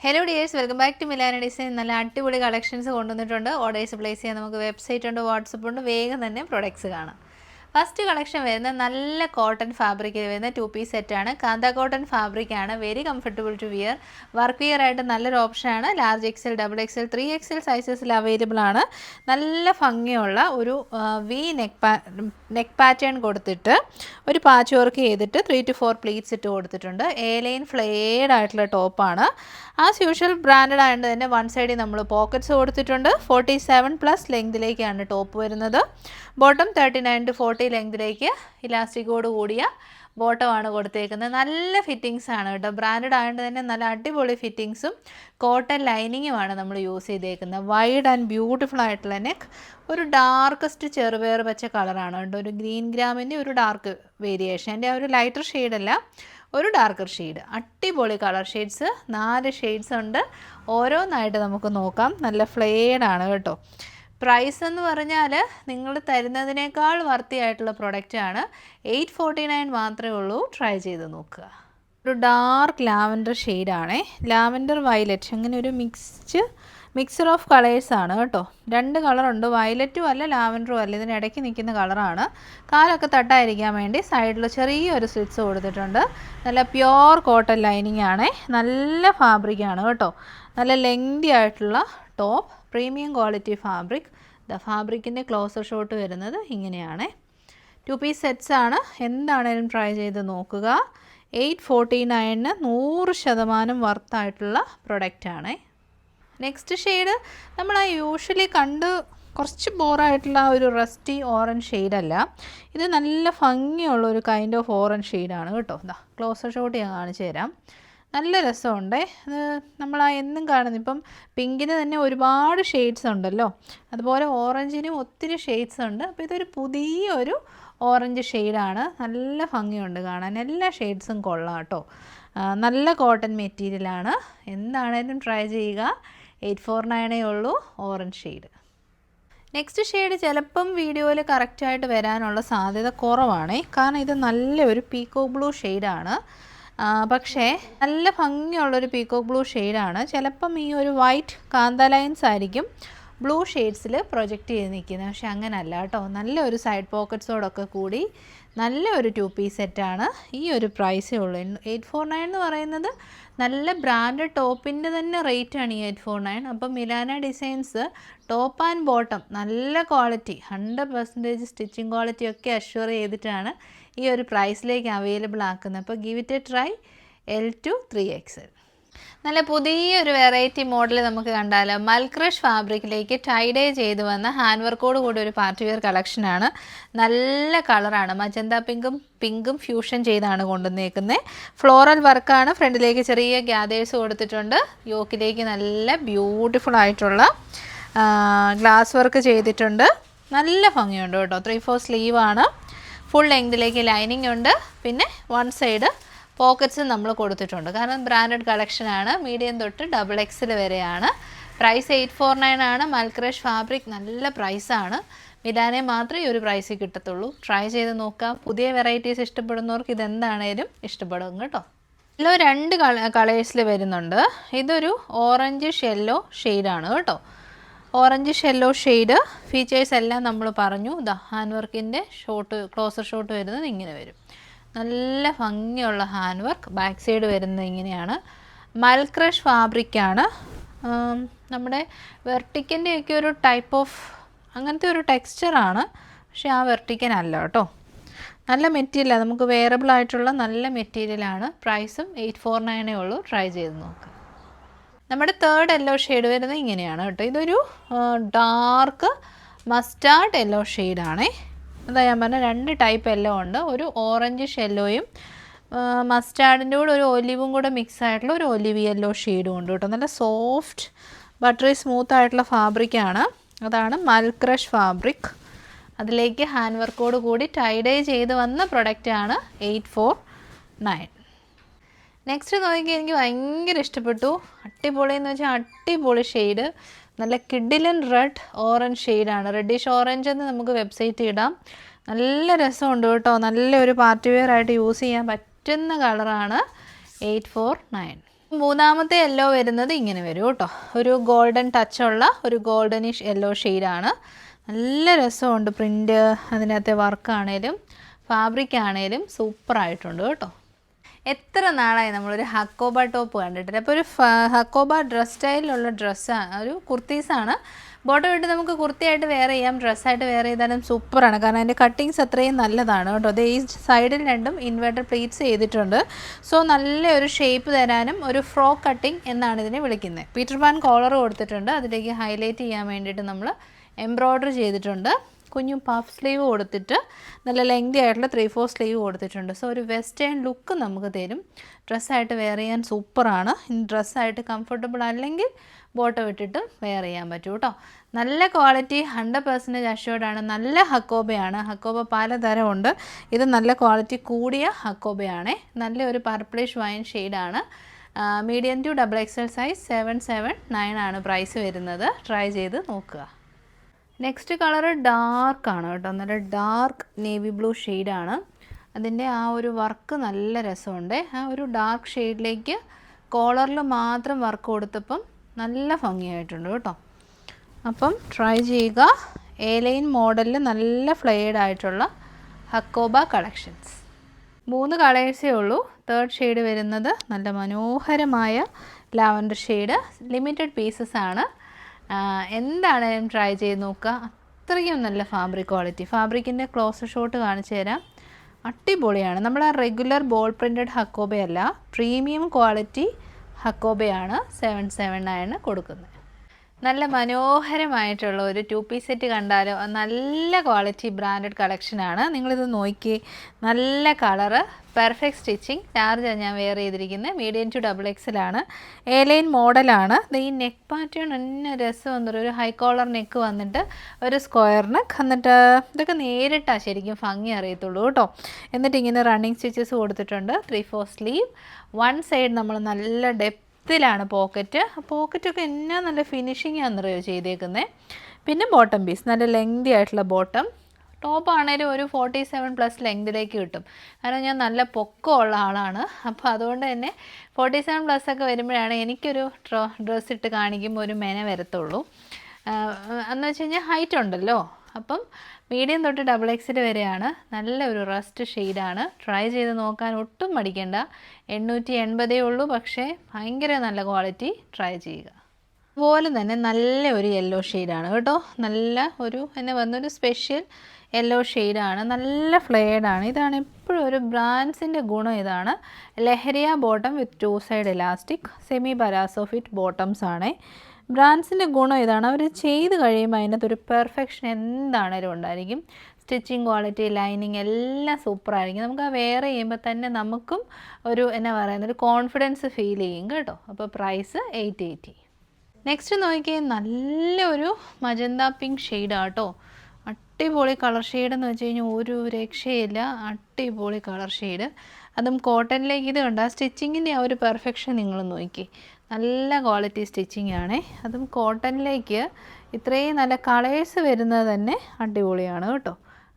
Hello dears, welcome back to Milana design. നല്ല അടിപൊളി collections കൊണ്ടുവന്നിട്ടുണ്ട്. ഓർഡേഴ്സ് പ്ലേസ് ചെയ്യാൻ നമുക്ക് വെബ്സൈറ്റ് ഉണ്ട്, വാട്സപ്പ് ഉണ്ട്. വേഗം തന്നെ പ്രൊഡക്ട്സ് കാണാം. ഫസ്റ്റ് കളക്ഷൻ വരുന്നത് നല്ല കോട്ടൺ ഫാബ്രിക്കിൽ വരുന്ന 2 പീസ് സെറ്റാണ്. കാന്ത കോട്ടൺ ഫാബ്രിക്കാണ്. Very comfortable to wear. Work wear ആയിട്ട് നല്ലൊരു ഓപ്ഷനാണ്. Large XL, double XL, 3XL സൈസസിൽ അവൈലബിൾ ആണ്. നല്ല ഭംഗിയുള്ള ഒരു വി നെക്ക് പാറ്റേൺ കൊടുത്തിട്ട് ഒരു പാച്ച് വർക്ക് ചെയ്തിട്ട് 3 to 4 പ്ലീറ്റ്സ് ഇട്ട് കൊടുത്തിട്ടുണ്ട്. ലൈൻ ഫ്ലെയർഡ് ആയിട്ടുള്ള ടോപ്പാണ്. ആസ് യൂഷ്വൽ ബ്രാൻഡഡ് ആയതുകൊണ്ട് തന്നെ വൺ സൈഡിൽ നമ്മൾ പോക്കറ്റ്സ് കൊടുത്തിട്ടുണ്ട്. 47+ ലെങ്തിലേക്കാണ് ടോപ്പ് വരുന്നത്. ബോട്ടം 39 to 40 ലെങ്തിലേക്ക് ഇലാസ്റ്റിക്കോട് കൂടിയ ബോട്ടമാണ് കൊടുത്തേക്കുന്നത്. നല്ല ഫിറ്റിങ്സ് ആണ് കേട്ടോ. ബ്രാൻഡഡ് ആയതുകൊണ്ട് തന്നെ നല്ല അടിപൊളി ഫിറ്റിങ്സും കോട്ടൺ ലൈനിങ്ങുമാണ് നമ്മൾ യൂസ് ചെയ്തേക്കുന്നത്. വൈഡ് ആൻഡ് ബ്യൂട്ടിഫുൾ ആയിട്ടുള്ള നെക്ക്. ഒരു ഡാർക്കസ്റ്റ് ചെറുപയർ പച്ച കളറാണ് കേട്ടോ. ഒരു ഗ്രീൻ ഗ്രാമിൻ്റെ ഒരു ഡാർക്ക് വേരിയേഷൻ. എൻ്റെ ആ ഒരു ലൈറ്റർ ഷെയ്ഡല്ല, ഒരു ഡാർക്കർ ഷെയ്ഡ്. അടിപൊളി കളർ ഷെയ്ഡ്സ്, 4 ഷെയ്ഡ്സ് ഉണ്ട്. ഓരോന്നായിട്ട് നമുക്ക് നോക്കാം. നല്ല ഫ്ലെയർഡ് ആണ് കേട്ടോ. പ്രൈസ് എന്ന് പറഞ്ഞാൽ നിങ്ങൾ തരുന്നതിനേക്കാൾ വർത്തി ആയിട്ടുള്ള പ്രൊഡക്റ്റാണ്. 849 മാത്രമേ ഉള്ളൂ. ട്രൈ ചെയ്ത് നോക്കുക. ഒരു ഡാർക്ക് ലാവൻഡർ ഷെയ്ഡാണേ. ലാവൻഡർ വയലറ്റ്, അങ്ങനെ ഒരു മിക്സർ ഓഫ് കളേഴ്സാണ് കേട്ടോ. 2 കളറുണ്ട്. വയലറ്റും അല്ല ലാവൻഡറും അല്ല, ഇതിനിടയ്ക്ക് നിൽക്കുന്ന കളറാണ്. കാലൊക്കെ തട്ടായിരിക്കാൻ വേണ്ടി സൈഡിൽ ചെറിയൊരു സ്ലിറ്റ്സ് കൊടുത്തിട്ടുണ്ട്. നല്ല പ്യുവർ കോട്ടൺ ലൈനിങ് ആണേ. നല്ല ഫാബ്രിക്കാണ് കേട്ടോ. നല്ല ലെങ്തി ആയിട്ടുള്ള ടോപ്പ്, പ്രീമിയം ക്വാളിറ്റി ഫാബ്രിക്. ഫാബ്രിക്കിൻ്റെ ക്ലോസർ ഷോട്ട് വരുന്നത് ഇങ്ങനെയാണ്. 2 പീസ് സെറ്റ്സ് ആണ്. എന്താണേലും ട്രൈ ചെയ്ത് നോക്കുക. 849 100% വർത്തായിട്ടുള്ള പ്രൊഡക്റ്റാണ്. നെക്സ്റ്റ് ഷെയ്ഡ് നമ്മൾ യൂഷ്വലി കണ്ട് കുറച്ച് ബോറായിട്ടുള്ള ഒരു റസ്റ്റി ഓറഞ്ച് ഷെയ്ഡല്ല. ഇത് നല്ല ഭംഗിയുള്ള ഒരു കൈൻഡ് ഓഫ് ഓറഞ്ച് ഷെയ്ഡാണ് കേട്ടോ. ക്ലോസർ ഷോട്ട് ഞാൻ കാണിച്ചു തരാം. നല്ല രസമുണ്ട്. അത് നമ്മൾ എന്നും കാണുന്നു. ഇപ്പം പിങ്കിന് തന്നെ ഒരുപാട് ഷെയ്ഡ്സ് ഉണ്ടല്ലോ, അതുപോലെ ഓറഞ്ചിനും ഒത്തിരി ഷെയ്ഡ്സ് ഉണ്ട്. അപ്പോൾ ഇതൊരു പുതിയൊരു ഓറഞ്ച് ഷെയ്ഡാണ്. നല്ല ഭംഗിയുണ്ട് കാണാൻ. എല്ലാ ഷെയ്ഡ്സും കൊള്ളാം കേട്ടോ. നല്ല കോട്ടൺ മെറ്റീരിയലാണ്. എന്താണേലും ട്രൈ ചെയ്യുക. 849 ഉള്ളൂ ഓറഞ്ച് ഷെയ്ഡ്. നെക്സ്റ്റ് ഷെയ്ഡ് ചിലപ്പം വീഡിയോയിൽ കറക്റ്റായിട്ട് വരാനുള്ള സാധ്യത കുറവാണ്. കാരണം ഇത് നല്ലൊരു പീക്കോക്ക് ബ്ലൂ ഷെയ്ഡാണ്. പക്ഷേ നല്ല ഭംഗിയുള്ളൊരു പീക്കോക്ക് ബ്ലൂ ഷെയ്ഡാണ്. ചിലപ്പം ഈ ഒരു വൈറ്റ് കാന്ത ലൈൻസ് ആയിരിക്കും ബ്ലൂ ഷെയ്ഡ്സിൽ പ്രൊജക്റ്റ് ചെയ്ത് നിൽക്കുന്നത്. പക്ഷെ അങ്ങനല്ല കേട്ടോ. നല്ലൊരു സൈഡ് പോക്കറ്റ്സോടൊക്കെ കൂടി നല്ലൊരു 2 പീസ് സെറ്റാണ്. ഈ ഒരു പ്രൈസേ ഉള്ളൂ. 849 എന്ന് പറയുന്നത് നല്ല ബ്രാൻഡ് ടോപ്പിൻ്റെ തന്നെ റേറ്റാണ് ഈ 849. അപ്പം Milana designs top and bottom നല്ല ക്വാളിറ്റി, 100% സ്റ്റിച്ചിങ് ക്വാളിറ്റി ഒക്കെ അഷ്വർ ചെയ്തിട്ടാണ് ഈ ഒരു പ്രൈസിലേക്ക് അവൈലബിൾ ആക്കുന്നത്. അപ്പോൾ give it A try. L to 3XL. നല്ല പുതിയൊരു വെറൈറ്റി മോഡൽ നമുക്ക് കണ്ടാലോ. മൽക്രഷ് ഫാബ്രിക്കിലേക്ക് ടൈഡേ ചെയ്ത് വന്ന ഹാൻഡ് വർക്കോട് കൂടി ഒരു പാർട്ടി വെയർ കളക്ഷനാണ്. നല്ല കളറാണ്. മജന്ത പിങ്കും ഫ്യൂഷൻ ചെയ്താണ് കൊണ്ടുവന്നേക്കുന്നത്. ഫ്ലോറൽ വർക്കാണ്. ഫ്രണ്ടിലേക്ക് ചെറിയ ഗ്യാദേഴ്സ് കൊടുത്തിട്ടുണ്ട്. യോക്കിലേക്ക് നല്ല ബ്യൂട്ടിഫുൾ ആയിട്ടുള്ള ഗ്ലാസ് വർക്ക് ചെയ്തിട്ടുണ്ട്. നല്ല ഭംഗിയുണ്ട് കേട്ടോ. 3/4 സ്ലീവാണ്. ഫുൾ ലെങ്തിലേക്ക് ലൈനിങ് ഉണ്ട്. പിന്നെ വൺ സൈഡ് പോക്കറ്റ്സ് നമ്മൾ കൊടുത്തിട്ടുണ്ട്. കാരണം ബ്രാൻഡഡ് കളക്ഷനാണ്. മീഡിയം തൊട്ട് XXL വരെയാണ്. പ്രൈസ് 849 ആണ്. മൽക്രഷ് ഫാബ്രിക് നല്ല പ്രൈസാണ്. മിലാനെ മാത്രമേ ഈ ഒരു പ്രൈസിൽ കിട്ടത്തുള്ളൂ. ട്രൈ ചെയ്ത് നോക്കാം. പുതിയ വെറൈറ്റീസ് ഇഷ്ടപ്പെടുന്നവർക്ക് ഇതെന്താണേലും ഇഷ്ടപ്പെടും കേട്ടോ. യെല്ലോ 2 കളേഴ്സിൽ വരുന്നുണ്ട്. ഇതൊരു ഓറഞ്ച് യെല്ലോ ഷെയ്ഡാണ് കേട്ടോ. Orange yellow shade. ഫീച്ചേഴ്സ് എല്ലാം നമ്മൾ പറഞ്ഞു. ഹാൻഡ് വർക്കിൻ്റെ ക്ലോസർ ഷോട്ട് വരുന്നത് ഇങ്ങനെ വരും. നല്ല ഭംഗിയുള്ള ഹാൻഡ് വർക്ക്. ബാക്ക് സൈഡ് വരുന്നത് ഇങ്ങനെയാണ്. മൽക്രഷ് ഫാബ്രിക്കാണ്. നമ്മുടെ വെർട്ടിക്കൻ്റെയൊക്കെ ഒരു ടൈപ്പ് ഓഫ് അങ്ങനത്തെ ഒരു ടെക്സ്ചറാണ്. പക്ഷേ ആ വെർട്ടിക്കൻ അല്ല കേട്ടോ. നല്ല മെറ്റീരിയലാണ്. നമുക്ക് വെയറബിൾ ആയിട്ടുള്ള നല്ല മെറ്റീരിയലാണ്. പ്രൈസും 849 ഉള്ളൂ. ട്രൈ ചെയ്ത് നോക്കാം. നമ്മുടെ തേർഡ് യെല്ലോ ഷെയ്ഡ് വരുന്നത് ഇങ്ങനെയാണ് കേട്ടോ. ഇതൊരു ഡാർക്ക് മസ്റ്റാർഡ് യെല്ലോ ഷെയ്ഡാണേ. അതാ ഞാൻ പറഞ്ഞ 2 ടൈപ്പ് യെല്ലോ ഉണ്ട്. ഒരു ഓറഞ്ച് യെല്ലോയും മസ്റ്റാർഡിൻ്റെ കൂടെ ഒരു ഒലിവും കൂടെ മിക്സ് ആയിട്ടുള്ള ഒരു ഒലിവ് യെല്ലോ ഷെയ്ഡും ഉണ്ട് കേട്ടോ. നല്ല സോഫ്റ്റ് ബട്ടറി സ്മൂത്ത് ആയിട്ടുള്ള ഫാബ്രിക്കാണ്. അതാണ് മൽക്രഷ് ഫാബ്രിക്. അതിലേക്ക് ഹാൻഡ് വർക്കോട് കൂടി ടൈഡേ ചെയ്ത് വന്ന പ്രൊഡക്റ്റാണ് 849. നെക്സ്റ്റ് നോക്കിയാൽ എനിക്ക് ഭയങ്കര ഇഷ്ടപ്പെട്ടു. അടിപൊളി എന്ന് വെച്ചാൽ അടിപൊളി ഷെയ്ഡ്. നല്ല കിഡിലൻ റെഡ് ഓറഞ്ച് ഷെയ്ഡാണ്. റെഡിഷ് ഓറഞ്ച് എന്ന് നമുക്ക് വെബ്സൈറ്റ് ഇടാം. നല്ല രസമുണ്ട് കേട്ടോ. നല്ലൊരു പാർട്ടി വെയർ ആയിട്ട് യൂസ് ചെയ്യാൻ പറ്റുന്ന കളറാണ് 849. മൂന്നാമത്തെ യെല്ലോ വരുന്നത് ഇങ്ങനെ വരും കേട്ടോ. ഒരു ഗോൾഡൻ ടച്ചുള്ള ഒരു ഗോൾഡനിഷ് യെല്ലോ ഷെയ്ഡാണ്. നല്ല രസമുണ്ട് പ്രിൻ്റ്, അതിനകത്തെ വർക്കാണേലും ഫാബ്രിക് ആണേലും സൂപ്പറായിട്ടുണ്ട് കേട്ടോ. എത്ര നാളായി നമ്മളൊരു ഹക്കോബ ടോപ്പ് കണ്ടിട്ടില്ല. അപ്പോൾ ഒരു ഹക്കോബ ഡ്രസ് സ്റ്റൈലിലുള്ള ഡ്രസ്സാണ്, ഒരു കുർത്തീസാണ്. ബോട്ടം ഇട്ട് നമുക്ക് കുർത്തിയായിട്ട് വെയർ ചെയ്യാം, ഡ്രസ്സായിട്ട് വെയർ ചെയ്താലും സൂപ്പറാണ്. കാരണം അതിൻ്റെ കട്ടിങ്സ് അത്രയും നല്ലതാണ് കേട്ടോ. അത് ഈ സൈഡിൽ രണ്ടും ഇൻവേർട്ടർ പ്ലീറ്റ്സ് ചെയ്തിട്ടുണ്ട്. സോ നല്ലൊരു ഷേപ്പ് തരാനും ഒരു ഫ്രോക്ക് കട്ടിങ് എന്നാണ് ഇതിനെ വിളിക്കുന്നത്. പീറ്റർ പാൻ കോളർ കൊടുത്തിട്ടുണ്ട്, അതിലേക്ക് ഹൈലൈറ്റ് ചെയ്യാൻ വേണ്ടിയിട്ട് നമ്മൾ എംബ്രോയ്ഡറി ചെയ്തിട്ടുണ്ട്. കുഞ്ഞു പഫ് സ്ലീവ് കൊടുത്തിട്ട് നല്ല ലെങ്തി ആയിട്ടുള്ള 3/4 സ്ലീവ് കൊടുത്തിട്ടുണ്ട്. സോ ഒരു വെസ്റ്റേൺ ലുക്ക് നമുക്ക് തരും. ഡ്രസ്സായിട്ട് വെയർ ചെയ്യാൻ സൂപ്പറാണ്. ഇനി ഡ്രസ്സായിട്ട് കംഫർട്ടബിൾ അല്ലെങ്കിൽ ബോട്ടം ഇട്ടിട്ട് വെയർ ചെയ്യാൻ പറ്റും കേട്ടോ. നല്ല ക്വാളിറ്റി, 100% അഷ്യൂർഡാണ്. നല്ല ഹക്കോബയാണ്. ഹക്കോബ പലതരമുണ്ട്. ഇത് നല്ല ക്വാളിറ്റി കൂടിയ ഹക്കോബയാണ്. നല്ലൊരു പർപ്പിളിഷ് വൈൻ ഷെയ്ഡാണ്. മീഡിയം ടു XXL സൈസ് 779 ആണ് പ്രൈസ് വരുന്നത്. ട്രൈ ചെയ്ത് നോക്കുക. നെക്സ്റ്റ് കളറ് ഡാർക്കാണ് കേട്ടോ. നല്ല ഡാർക്ക് നേവി ബ്ലൂ ഷെയ്ഡാണ്. അതിൻ്റെ ആ ഒരു വർക്ക് നല്ല രസമുണ്ട്. ആ ഒരു ഡാർക്ക് ഷെയ്ഡിലേക്ക് കോളറിൽ മാത്രം വർക്ക് കൊടുത്തപ്പം നല്ല ഭംഗിയായിട്ടുണ്ട് കേട്ടോ. അപ്പം ട്രൈ ചെയ്യുക. എ-ലൈൻ മോഡലിൽ നല്ല ഫ്ലെയർഡ് ആയിട്ടുള്ള ഹക്കോബ കളക്ഷൻസ്. 3 കളേഴ്സേ ഉള്ളൂ. തേർഡ് ഷെയ്ഡ് വരുന്നത് നല്ല മനോഹരമായ ലാവൻഡർ ഷെയ്ഡ്. ലിമിറ്റഡ് പീസസ് ആണ്. എന്താണേലും ട്രൈ ചെയ്ത് നോക്കുക. അത്രയും നല്ല ഫാബ്രിക് ക്വാളിറ്റി. ഫാബ്രിക്കിൻ്റെ ക്ലോസ് ഷോട്ട് കാണിച്ചു തരാം. അടിപൊളിയാണ്. നമ്മൾ ആ റെഗുലർ ബോൾ പ്രിൻറ്റഡ് ഹക്കോബയല്ല, പ്രീമിയം ക്വാളിറ്റി ഹക്കോബയാണ് 779 കൊടുക്കുന്നത്. നല്ല മനോഹരമായിട്ടുള്ള ഒരു 2 പീസ് സെറ്റ് കണ്ടാലോ. നല്ല ക്വാളിറ്റി ബ്രാൻഡഡ് കളക്ഷനാണ്. നിങ്ങളിത് നോക്കി. നല്ല കളറ്, പെർഫെക്റ്റ് സ്റ്റിച്ചിങ്. ലാർജാണ് ഞാൻ വെയർ ചെയ്തിരിക്കുന്നത്. മീഡിയം ടു XXL ആണ്. എ-ലൈൻ മോഡലാണ്. ഈ നെക്ക് പാറ്റേൺ തന്നെ രസം എന്നൊരു ഒരു ഹൈ കോളർ നെക്ക് വന്നിട്ട് ഒരു സ്ക്വയർ നെക്ക്. എന്നിട്ട് ഇതൊക്കെ നേരിട്ടാണ് ശരിക്കും ഭംഗി അറിയത്തുള്ളൂ കേട്ടോ. എന്നിട്ട് ഇങ്ങനെ റണ്ണിങ് സ്റ്റിച്ചസ് കൊടുത്തിട്ടുണ്ട്. 3/4 സ്ലീവ്. വൺ സൈഡ് നമ്മൾ നല്ല ത്തിലാണ് പോക്കറ്റൊക്കെ എന്നാ നല്ല ഫിനിഷിങ് ആണെന്നറിയോ ചെയ്തേക്കുന്നത്. പിന്നെ ബോട്ടം പീസ് നല്ല ലെങ്തി ആയിട്ടുള്ള ബോട്ടം. ടോപ്പ് ആണേലും ഒരു 47+ ലെങ്തിലേക്ക് കിട്ടും. കാരണം ഞാൻ നല്ല പൊക്കമുള്ള ആളാണ്. അപ്പോൾ അതുകൊണ്ട് തന്നെ 47+ ഒക്കെ വരുമ്പോഴാണ് എനിക്കൊരു ഡ്രസ്സ് ഇട്ട് കാണിക്കുമ്പോൾ ഒരു മെന വരത്തുള്ളൂ. എന്ന് വെച്ച് കഴിഞ്ഞാൽ ഹൈറ്റ് ഉണ്ടല്ലോ. അപ്പം മീഡിയം തൊട്ട് XXL വരെയാണ്. നല്ല ഒരു റസ്റ്റ് ഷെയ്ഡാണ്. ട്രൈ ചെയ്ത് നോക്കാൻ ഒട്ടും മടിക്കണ്ട. 880 ഉള്ളൂ. പക്ഷേ ഭയങ്കര നല്ല ക്വാളിറ്റി. ട്രൈ ചെയ്യുക. അതുപോലെ തന്നെ നല്ല ഒരു യെല്ലോ ഷെയ്ഡാണ് കേട്ടോ. നല്ല ഒരു എന്നെ വന്നൊരു സ്പെഷ്യൽ യെല്ലോ ഷെയ്ഡാണ്. നല്ല ഫ്ലെയർഡാണ്. ഇതാണ് എപ്പോഴും ഒരു ബ്രാൻഡ്സിൻ്റെ ഗുണം. ഇതാണ് leheriya bottom with 2 side elastic semi palazzo fit bottoms ആണ്. ബ്രാൻഡ്സിൻ്റെ ഗുണം ഇതാണ്. അവർ ചെയ്ത് കഴിയുമ്പോൾ അതിനകത്തൊരു പെർഫെക്ഷൻ എന്താണേലും ഉണ്ടായിരിക്കും. സ്റ്റിച്ചിങ് ക്വാളിറ്റി, ലൈനിങ് എല്ലാം സൂപ്പറായിരിക്കും. നമുക്ക് ആ വെയർ ചെയ്യുമ്പോൾ തന്നെ നമുക്കും ഒരു എന്നാ പറയുന്നത് ഒരു കോൺഫിഡൻസ് ഫീൽ ചെയ്യും കേട്ടോ. അപ്പോൾ പ്രൈസ് 880. നെക്സ്റ്റ് നോക്കിയേ, നല്ലൊരു മജന്ത പിങ്ക് ഷെയ്ഡാണ് കേട്ടോ. അടിപൊളി കളർ ഷെയ്ഡെന്ന് വെച്ച് കഴിഞ്ഞാൽ ഒരു രക്ഷയില്ല. അടിപൊളി കളർ ഷെയ്ഡ്. അതും കോട്ടണിലേക്ക്. ഇത് കണ്ട സ്റ്റിച്ചിങ്ങിൻ്റെ ആ ഒരു പെർഫെക്ഷൻ നിങ്ങൾ നോക്കി. നല്ല ക്വാളിറ്റി സ്റ്റിച്ചിങ് ആണേ. അതും കോട്ടണിലേക്ക് ഇത്രയും നല്ല കളേഴ്സ് വരുന്നത് തന്നെ അടിപൊളിയാണ് കേട്ടോ.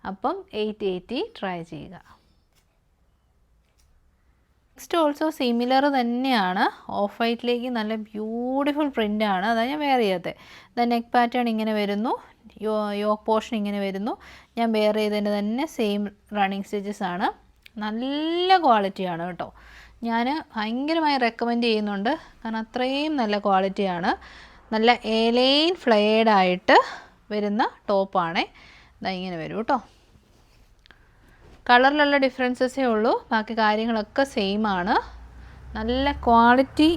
അപ്പം 880 ട്രൈ ചെയ്യുക. നെക്സ്റ്റ് ഓൾസോ സിമിലർ തന്നെയാണ്. ഓഫ് വൈറ്റിലേക്ക് നല്ല ബ്യൂട്ടിഫുൾ പ്രിൻ്റാണ്. അതാണ് ഞാൻ വെയർ ചെയ്യാത്തത്. നെക്ക് പാറ്റേൺ ഇങ്ങനെ വരുന്നു. യോക്ക് പോർഷൻ ഇങ്ങനെ വരുന്നു. ഞാൻ വെയർ ചെയ്തതിൻ്റെ തന്നെ സെയിം റണ്ണിങ് സ്റ്റിച്ചസ് ആണ്. നല്ല ക്വാളിറ്റിയാണ് കേട്ടോ. ഞാൻ ഭയങ്കരമായി റെക്കമെൻഡ് ചെയ്യുന്നുണ്ട്. കാരണം അത്രയും നല്ല ക്വാളിറ്റിയാണ്. നല്ല എ-ലൈൻ ഫ്ലെയർഡായിട്ട് വരുന്ന ടോപ്പാണ്. ഇതാ ഇങ്ങനെ വരും കേട്ടോ. കളറിലുള്ള ഡിഫറൻസസേ ഉള്ളൂ. ബാക്കി കാര്യങ്ങളൊക്കെ സെയിം ആണ്. നല്ല ക്വാളിറ്റി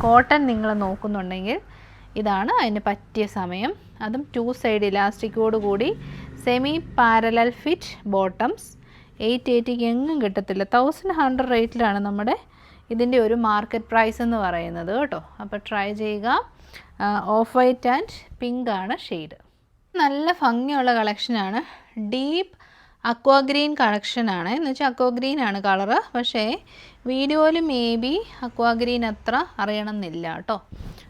കോട്ടൺ നിങ്ങൾ നോക്കുന്നുണ്ടെങ്കിൽ ഇതാണ് അതിന് പറ്റിയ സമയം. അതും 2 സൈഡ് ഇലാസ്റ്റിക്കോട് കൂടി സെമി പാരലൽ ഫിറ്റ് ബോട്ടംസ്. 880 എങ്ങും കിട്ടത്തില്ല. 1100 റേറ്റിലാണ് നമ്മുടെ ഇതിൻ്റെ ഒരു മാർക്കറ്റ് പ്രൈസ് എന്ന് പറയുന്നത് കേട്ടോ. അപ്പോൾ ട്രൈ ചെയ്യുക. ഓഫ് വൈറ്റ് ആൻഡ് പിങ്ക് ആണ് ഷെയ്ഡ്. നല്ല ഭംഗിയുള്ള കളക്ഷനാണ്. ഡീപ്പ് അക്വാ ഗ്രീൻ കളക്ഷനാണ്. എന്ന് വെച്ചാൽ അക്വാ ഗ്രീൻ ആണ് കളറ്. പക്ഷേ വീഡിയോയിൽ മേ ബി അക്വാ ഗ്രീൻ അത്ര അറിയണമെന്നില്ല കേട്ടോ.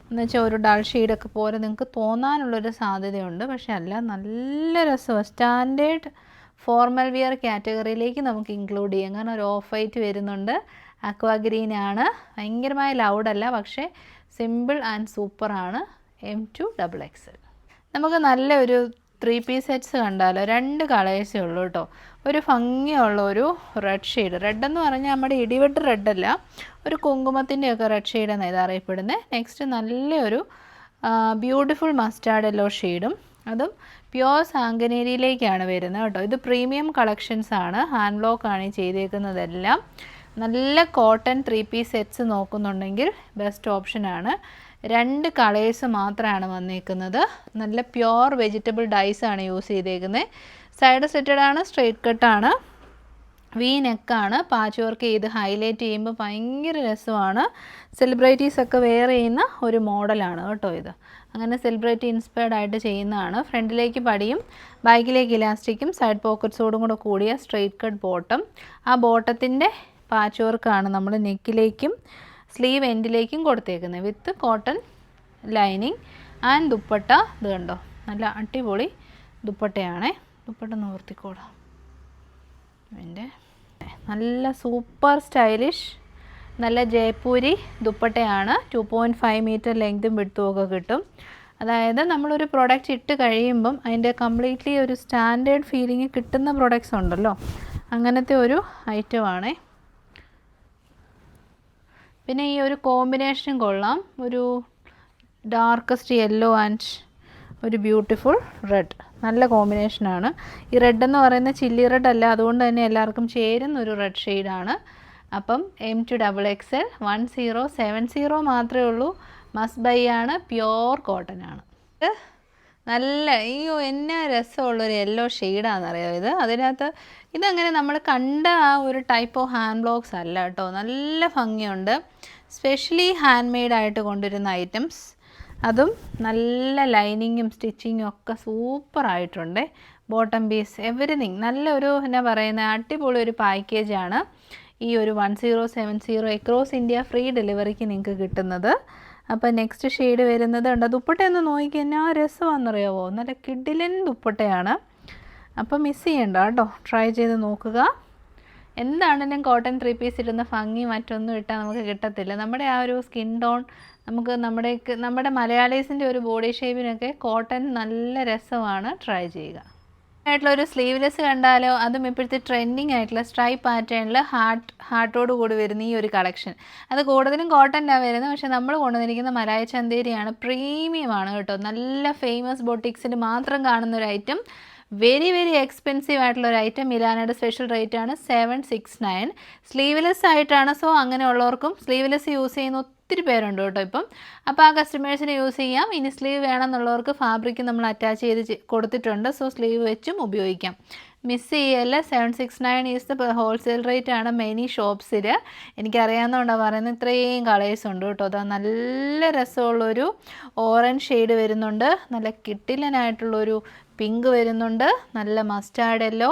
എന്ന് വെച്ചാൽ ഒരു ഡൾ ഷെയ്ഡൊക്കെ പോലെ നിങ്ങൾക്ക് തോന്നാനുള്ളൊരു സാധ്യതയുണ്ട്. പക്ഷേ അല്ല, നല്ല രസമാണ്. സ്റ്റാൻഡേർഡ് ഫോർമൽ വിയർ കാറ്റഗറിയിലേക്ക് നമുക്ക് ഇൻക്ലൂഡ് ചെയ്യാം. കാരണം ഒരു ഓഫ് വൈറ്റ് വരുന്നുണ്ട്. അക്വാ ഗ്രീൻ ആണ്. ഭയങ്കരമായ ലൗഡല്ല, പക്ഷേ സിമ്പിൾ ആൻഡ് സൂപ്പറാണ്. M2XXL. നമുക്ക് നല്ലൊരു 3 പീസ് സെറ്റ്സ് കണ്ടാലോ. 2 കളേഴ്സേ ഉള്ളൂ കേട്ടോ. ഒരു ഭംഗിയുള്ള ഒരു റെഡ് ഷെയ്ഡ്. റെഡെന്ന് പറഞ്ഞാൽ നമ്മുടെ ഇടിവെട്ട് റെഡല്ല, ഒരു കുങ്കുമത്തിൻ്റെയൊക്കെ റെഡ് ഷെയ്ഡെന്ന് ഇത് അറിയപ്പെടുന്നത്. നെക്സ്റ്റ് നല്ലൊരു ബ്യൂട്ടിഫുൾ മസ്റ്റാർഡ് യെല്ലോ ഷെയ്ഡും, അതും പ്യുവർ സാങ്കനേരിയിലേക്കാണ് വരുന്നത് കേട്ടോ. ഇത് പ്രീമിയം കളക്ഷൻസ് ആണ്. ഹാൻഡ് ബ്ലോക്കാണ് ഈ ചെയ്തേക്കുന്നതെല്ലാം. നല്ല കോട്ടൺ 3 പീസ് സെറ്റ്സ് നോക്കുന്നുണ്ടെങ്കിൽ ബെസ്റ്റ് ഓപ്ഷനാണ്. 2 കളേഴ്സ് മാത്രമാണ് വന്നേക്കുന്നത്. നല്ല പ്യുവർ വെജിറ്റബിൾ ഡൈസ് ആണ് യൂസ് ചെയ്തേക്കുന്നത്. സൈഡ് സെറ്റഡ് ആണ്, സ്ട്രെയിറ്റ് കട്ടാണ്, വി നെക്കാണ്. പാച്ച് വർക്ക് ചെയ്ത് ഹൈലൈറ്റ് ചെയ്യുമ്പോൾ ഭയങ്കര രസമാണ്. സെലിബ്രിറ്റീസ് ഒക്കെ വെയർ ചെയ്യുന്ന ഒരു മോഡലാണ് കേട്ടോ ഇത്. അങ്ങനെ സെലിബ്രിറ്റി ഇൻസ്പയർഡ് ആയിട്ട് ചെയ്യുന്നതാണ്. ഫ്രണ്ടിലേക്ക് പടിയും ബാക്കിലേക്ക് ഇലാസ്റ്റിക്കും സൈഡ് പോക്കറ്റ്സോടും കൂടെ കൂടിയ സ്ട്രെയിറ്റ് കട്ട് ബോട്ടം. ആ ബോട്ടത്തിൻ്റെ പാച്ച് വർക്കാണ് നമ്മൾ നെക്കിലേക്കും സ്ലീവ് എൻഡിലേക്കും കൊടുത്തേക്കുന്നത് വിത്ത് കോട്ടൺ ലൈനിങ് ആൻഡ് ദുപ്പട്ട. ഇത് കണ്ടോ, നല്ല അടിപൊളി ദുപ്പട്ടയാണേ. ദുപ്പട്ട നിവർത്തിക്കോളാം. എൻ്റെ നല്ല സൂപ്പർ സ്റ്റൈലിഷ് നല്ല ജയ്പൂരി ദുപ്പട്ടയാണ്. 2.5 മീറ്റർ ലെങ്തും വിഡ്ത്തും ഒക്കെ കിട്ടും. അതായത് നമ്മളൊരു പ്രോഡക്റ്റ് ഇട്ട് കഴിയുമ്പം അതിൻ്റെ കംപ്ലീറ്റ്ലി ഒരു സ്റ്റാൻഡേർഡ് ഫീലിംഗ് കിട്ടുന്ന പ്രോഡക്റ്റ്സ് ഉണ്ടല്ലോ, അങ്ങനത്തെ ഒരു ഐറ്റമാണേ. പിന്നെ ഈ ഒരു കോമ്പിനേഷൻ കൊള്ളാം. ഒരു ഡാർക്കസ്റ്റ് യെല്ലോ ആൻഡ് ഒരു ബ്യൂട്ടിഫുൾ റെഡ്. നല്ല കോമ്പിനേഷനാണ്. ഈ റെഡ് എന്ന് പറയുന്നത് ചില്ലി റെഡ് അല്ല, അതുകൊണ്ട് തന്നെ എല്ലാവർക്കും ചേരുന്ന ഒരു റെഡ് ഷെയ്ഡാണ്. അപ്പം M2XXL 1070 മാത്രമേ ഉള്ളൂ. മസ്റ്റ് ബൈ ആണ്. പ്യുവർ കോട്ടൺ ആണ്. നല്ല എന്നാ രസമുള്ളൊരു യെല്ലോ ഷെയ്ഡാണെന്നറിയോ ഇത്. അതിനകത്ത് ഇതങ്ങനെ നമ്മൾ കണ്ട ആ ഒരു ടൈപ്പ് ഓഫ് ഹാൻഡ് ബ്ലോക്സ് അല്ല കേട്ടോ. നല്ല ഭംഗിയുണ്ട്. സ്പെഷ്യലി ഹാൻഡ് മെയ്ഡായിട്ട് കൊണ്ടുവരുന്ന ഐറ്റംസ്. അതും നല്ല ലൈനിങ്ങും സ്റ്റിച്ചിങ്ങും ഒക്കെ സൂപ്പറായിട്ടുണ്ട്. ബോട്ടം പീസ് എവറിതിങ് നല്ലൊരു എന്നാ പറയുന്നത് അടിപൊളി ഒരു പാക്കേജാണ് ഈ ഒരു 1070 അക്രോസ് ഇന്ത്യ ഫ്രീ ഡെലിവറിക്ക് നിങ്ങൾക്ക് കിട്ടുന്നത്. അപ്പോൾ നെക്സ്റ്റ് ഷെയ്ഡ് വരുന്നത് ഉണ്ട്. ദുപ്പട്ടയൊന്ന് നോക്കി എന്നാ രസമാണെന്നറിയാവോ. നല്ല കിഡിലൻ ദുപ്പട്ടയാണ്. അപ്പോൾ മിസ് ചെയ്യണ്ട കേട്ടോ, ട്രൈ ചെയ്ത് നോക്കുക. എന്താണെങ്കിലും കോട്ടൺ 3 പീസ് ഇടുന്ന ഭംഗി മറ്റൊന്നും ഇട്ടാൽ നമുക്ക് കിട്ടത്തില്ല. നമ്മുടെ ആ ഒരു സ്കിൻ ടോൺ നമുക്ക് നമ്മുടെ മലയാളീസിൻ്റെ ഒരു ബോഡി ഷേപ്പിനൊക്കെ കോട്ടൺ നല്ല രസമാണ്. ട്രൈ ചെയ്യുക. ആയിട്ടുള്ളൊരു സ്ലീവ്ലെസ് കണ്ടാലോ. അതും ഇപ്പോഴത്തെ ട്രെൻഡിങ് ആയിട്ടുള്ള സ്ട്രൈപ്പ് പാറ്റേണിൽ ഹാർട്ടോട് കൂടി വരുന്ന ഈ ഒരു കളക്ഷൻ. അത് കൂടുതലും കോട്ടൻ്റാണ് വരുന്നത്, പക്ഷേ നമ്മൾ കൊണ്ടുവന്നിരിക്കുന്ന മലായ ചന്തേരിയാണ്. പ്രീമിയമാണ് കേട്ടോ. നല്ല ഫേമസ് ബൊട്ടിക്സിൽ മാത്രം കാണുന്ന ഒരു ഐറ്റം. വെരി വെരി എക്സ്പെൻസീവ് ആയിട്ടുള്ളൊരു ഐറ്റം. മിലാനയുടെ സ്പെഷ്യൽ റേറ്റ് ആണ് 769. സ്ലീവ്ലെസ് ആയിട്ടാണ്. സോ അങ്ങനെയുള്ളവർക്കും സ്ലീവ്ലെസ് യൂസ് ചെയ്യുന്ന ഒത്തിരി പേരുണ്ട് കേട്ടോ ഇപ്പം. അപ്പോൾ ആ കസ്റ്റമേഴ്സിന് യൂസ് ചെയ്യാം. ഇനി സ്ലീവ് വേണമെന്നുള്ളവർക്ക് ഫാബ്രിക് നമ്മൾ അറ്റാച്ച് ചെയ്ത് കൊടുത്തിട്ടുണ്ട്. സോ സ്ലീവ് വെച്ചും ഉപയോഗിക്കാം. മിസ് ചെയ്യല്ല. 769 ഈസ് ദ ഹോൾസെയിൽ റേറ്റ് ആണ് മെനി ഷോപ്സിൽ. എനിക്കറിയാവുന്നതുകൊണ്ടാണ് പറയുന്നത്. ഇത്രയും കളേഴ്സ് ഉണ്ട് കേട്ടോ. അതാ നല്ല രസമുള്ളൊരു ഓറഞ്ച് ഷെയ്ഡ് വരുന്നുണ്ട്. നല്ല കിട്ടിലനായിട്ടുള്ളൊരു പിങ്ക് വരുന്നുണ്ട്. നല്ല മസ്റ്റാർഡ് യെല്ലോ,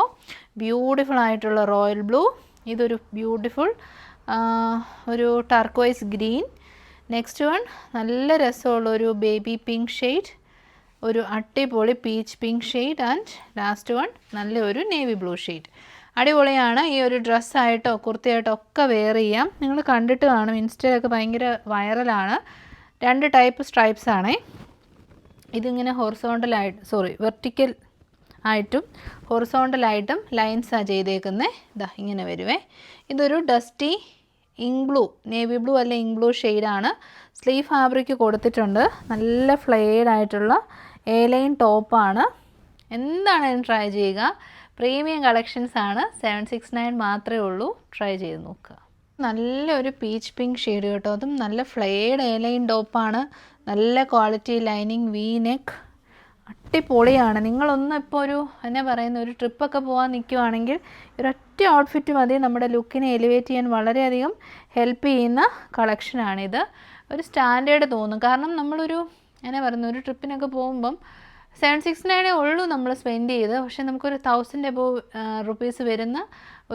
ബ്യൂട്ടിഫുൾ ആയിട്ടുള്ള റോയൽ ബ്ലൂ, ഇതൊരു ബ്യൂട്ടിഫുൾ ഒരു ടർക്കോയ്സ് ഗ്രീൻ. നെക്സ്റ്റ് വൺ നല്ല രസമുള്ളൊരു ബേബി പിങ്ക് ഷെയ്ഡ്, ഒരു അടിപൊളി peach pink shade and last one നല്ലൊരു നേവി ബ്ലൂ ഷെയ്ഡ്. അടിപൊളിയാണ്. ഈ ഒരു ഡ്രസ്സായിട്ടോ കുർത്തിയായിട്ടോ ഒക്കെ വെയർ ചെയ്യാം. നിങ്ങൾ കണ്ടിട്ട് കാണും, ഇൻസ്റ്റയിലൊക്കെ ഭയങ്കര വൈറലാണ്. 2 ടൈപ്പ് സ്ട്രൈപ്സ് ആണേ. ഇതിങ്ങനെ വെർട്ടിക്കൽ ആയിട്ടും ഹൊറിസോണ്ടലായിട്ടും ലൈൻസാണ് ചെയ്തേക്കുന്നത്. ഇതാ ഇങ്ങനെ വരുവേ. ഇതൊരു dusty ink blue, navy blue അല്ല ഇങ്ക് ബ്ലൂ ഷെയ്ഡാണ്. സ്ലീവ് ഫാബ്രിക് കൊടുത്തിട്ടുണ്ട്. നല്ല ഫ്ലെയർഡ് ആയിട്ടുള്ള എ-ലൈൻ ടോപ്പാണ്. എന്താണെങ്കിലും ട്രൈ ചെയ്യുക. പ്രീമിയം കളക്ഷൻസ് ആണ്. 769 മാത്രമേ ഉള്ളൂ. ട്രൈ ചെയ്ത് നോക്കുക. നല്ലൊരു പീച്ച് പിങ്ക് ഷെയ്ഡ് കേട്ടോ. അതും നല്ല ഫ്ലെയർഡ് എ-ലൈൻ ടോപ്പാണ്. നല്ല ക്വാളിറ്റി ലൈനിങ്, വി നെക്ക്, അടിപൊളിയാണ്. നിങ്ങളൊന്നും ഇപ്പോൾ ഒരു എന്നാ പറയുന്ന ഒരു ട്രിപ്പൊക്കെ പോകാൻ നിൽക്കുവാണെങ്കിൽ ഒരൊറ്റ ഔട്ട്ഫിറ്റ് മതി നമ്മുടെ ലുക്കിനെ എലിവേറ്റ് ചെയ്യാൻ വളരെയധികം ഹെൽപ്പ് ചെയ്യുന്ന കളക്ഷനാണിത്. ഒരു സ്റ്റാൻഡേർഡ് തോന്നും. കാരണം നമ്മളൊരു എന്നാ പറയുന്നത് ഒരു ട്രിപ്പിനൊക്കെ പോകുമ്പം 769 ഉള്ളൂ നമ്മൾ സ്പെൻഡ് ചെയ്ത്, പക്ഷേ നമുക്കൊരു 1000 above റുപ്പീസ് വരുന്ന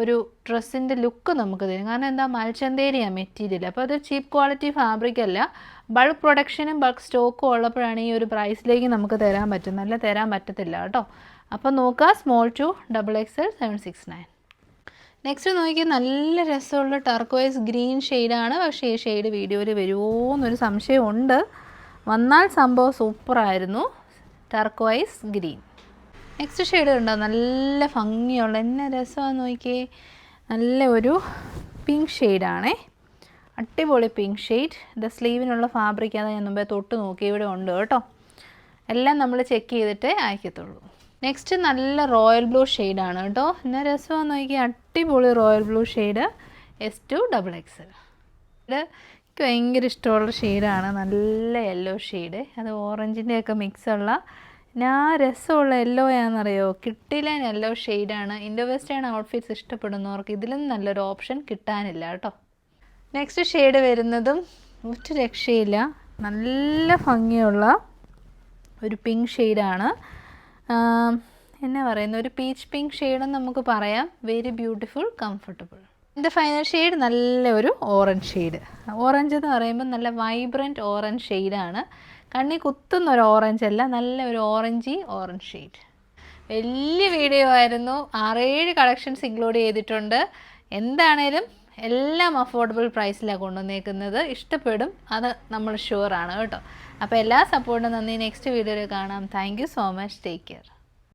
ഒരു ഡ്രസ്സിൻ്റെ ലുക്ക് നമുക്ക് തരും. കാരണം എന്താ, മൽച്ചന്തേരിയാണ് മെറ്റീരിയൽ. അപ്പോൾ അത് ചീപ്പ് ക്വാളിറ്റി ഫാബ്രിക് അല്ല. ബൾക്ക് പ്രൊഡക്ഷനും ബൾക്ക് സ്റ്റോക്കും ഉള്ളപ്പോഴാണ് ഈ ഒരു പ്രൈസിലേക്ക് നമുക്ക് തരാൻ പറ്റും. നല്ല തരാൻ പറ്റത്തില്ല കേട്ടോ. അപ്പോൾ നോക്കുക, സ്മോൾ ടു XXL 769. നെക്സ്റ്റ് നോക്കിയാൽ നല്ല രസമുള്ള ടർക്കോയ്സ് ഗ്രീൻ ഷെയ്ഡാണ്. പക്ഷേ ഈ ഷെയ്ഡ് വീഡിയോയിൽ വരുമോ എന്നൊരു സംശയമുണ്ട്. വന്നാൽ സംഭവം സൂപ്പറായിരുന്നു. Turquoise green. നെക്സ്റ്റ് ഷെയ്ഡ് ഉണ്ടോ, നല്ല ഭംഗിയുള്ള, എന്നെ രസമാണെന്ന് നോക്കിയേ, നല്ല ഒരു പിങ്ക് ഷെയ്ഡാണേ, അടിപൊളി പിങ്ക് ഷെയ്ഡ്. ഇത് സ്ലീവിനുള്ള ഫാബ്രിക് ആണ്, ഞാൻ മുമ്പേ തൊട്ട് നോക്കി, ഇവിടെ ഉണ്ട് കേട്ടോ. എല്ലാം നമ്മൾ ചെക്ക് ചെയ്തിട്ടേ അയക്കത്തുള്ളൂ. നെക്സ്റ്റ് നല്ല റോയൽ ബ്ലൂ ഷെയ്ഡാണ് കേട്ടോ, എന്നെ രസമാണെന്ന് നോക്കിയാൽ, അടിപൊളി റോയൽ ബ്ലൂ ഷെയ്ഡ്, S2XXL. ഇത് എനിക്ക് ഭയങ്കര ഇഷ്ടമുള്ള ഷെയ്ഡാണ്, നല്ല യെല്ലോ ഷെയ്ഡ്, അത് ഓറഞ്ചിൻ്റെയൊക്കെ മിക്സുള്ള രസമുള്ള യെല്ലോ ആണെന്നറിയോ, കിട്ടില്ല യെല്ലോ ഷെയ്ഡാണ്. ഇൻഡോ വെസ്റ്റേൺ ഔട്ട്ഫിറ്റ്സ് ഇഷ്ടപ്പെടുന്നവർക്ക് ഇതിലും നല്ലൊരു ഓപ്ഷൻ കിട്ടാനില്ല കേട്ടോ. നെക്സ്റ്റ് ഷെയ്ഡ് വരുന്നതും ഒരു രക്ഷയില്ല, നല്ല ഭംഗിയുള്ള ഒരു പിങ്ക് ഷെയ്ഡാണ്. എന്നാ പറയുന്നത്, ഒരു പീച്ച് പിങ്ക് ഷെയ്ഡെന്ന് നമുക്ക് പറയാം. Very beautiful, comfortable. ഇതിൻ്റെ ഫൈനൽ ഷെയ്ഡ് നല്ല ഒരു ഓറഞ്ച് ഷെയ്ഡ്. ഓറഞ്ച് എന്ന് പറയുമ്പോൾ നല്ല വൈബ്രൻറ്റ് ഓറഞ്ച് ഷെയ്ഡാണ്. കണ്ണി കുത്തുന്ന ഒരു ഓറഞ്ച് അല്ല, നല്ല ഒരു ഓറഞ്ച് ഷെയ്ഡ്. വലിയ വീഡിയോ ആയിരുന്നു, 6-7 കളക്ഷൻസ് ഇൻക്ലൂഡ് ചെയ്തിട്ടുണ്ട്. എന്താണേലും എല്ലാം അഫോർഡബിൾ പ്രൈസിലാണ് കൊണ്ടുവന്നേക്കുന്നത്. ഇഷ്ടപ്പെടും, അത് നമ്മൾ ഷുവറാണ് കേട്ടോ. അപ്പോൾ എല്ലാ സപ്പോർട്ടും നന്ദി. നെക്സ്റ്റ് വീഡിയോയിൽ കാണാം. Thank you so much. Take care.